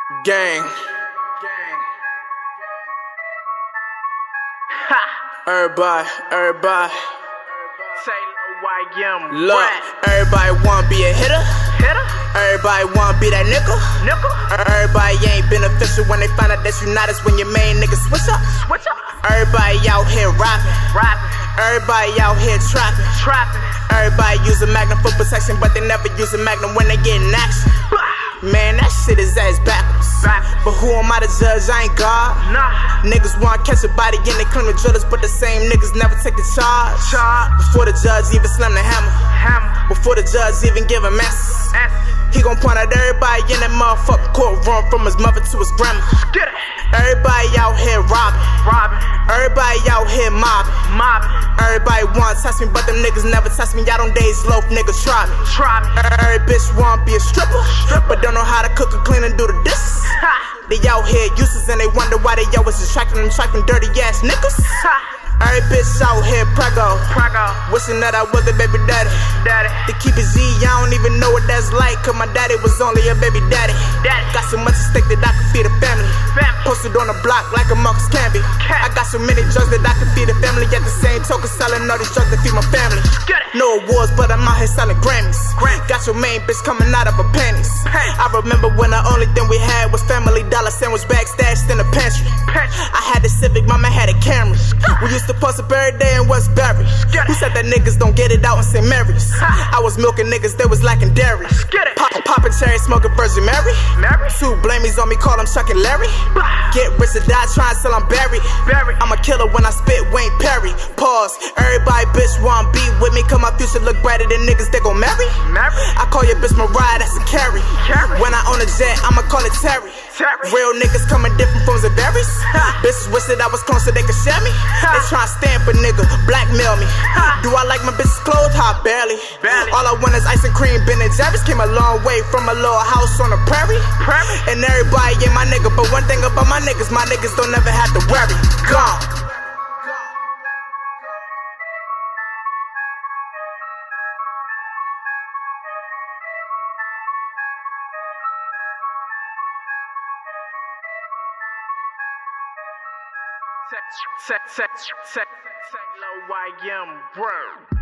Gang. Ha. Everybody. Look, everybody wanna be a hitter. Everybody wanna be that nickel. Everybody ain't beneficial when they find out that you not as when your main nigga switch up. Everybody out here rapping. Everybody out here trapping. Everybody using Magnum for protection, but they never use a Magnum when they get in action. Man, that shit is ass backwards. But who am I to judge? I ain't God. Niggas wanna catch a body and they claim to drill us, but the same niggas never take the charge. Before the judge even slam the hammer. Before the judge even give him answers. He gon' point at everybody in that motherfucking courtroom, from his mother to his grandma. Everybody out here robbing. Everybody out here mobbing. Everybody wanna touch me, but them niggas never touch me. Y'all don't days loaf, niggas try me. Every bitch wanna be a stripper, but don't know how to cook or clean and do the dishes. They out here useless and they wonder why they always distracting dirty ass niggas. Every bitch out here prego, wishing that I was a baby daddy. To keep it Z, I don't even know what that's like, cause my daddy was only a baby daddy. Got so much at stake that I can feed a family. Posted on the block like a Marcus Camby. I got so many drugs that I can feed a family. At the same token, selling all these drugs to feed my family. No awards, but I'm out here selling Grammys. Got your main bitch coming out of her panties. I remember when the only thing we had was Family Dollar sandwich bag stashed in the pantry. I had the Civic, mama had a Camry. We used to post up every day in Westbury. Who said that niggas don't get it out in St. Mary's? I was milking niggas, they was lacking dairy. Poppin' cherry, smoking Virgin Mary. Two blamies on me, call them Chuck and Larry. Get rich or die, try and sell I'm Barry. I'm a killer when I spit Wayne Perry. Pause, everybody bitch wanna be with me, cause my future look brighter than niggas they gon' marry. I call your bitch Mariah, that's a carry. When I own a jet, I'ma call it Terry. Real niggas coming different from the berries. Bitches wish that I was close so they could share me. They tryna stamp a nigga, blackmail me. Do I like my bitches clothes? Hot barely. All I want is ice and cream. Ben and Jerry's came a long way from a little house on the prairie. And everybody ain't my nigga, but one thing about my niggas don't never have to worry. Gone. Low YM, bro.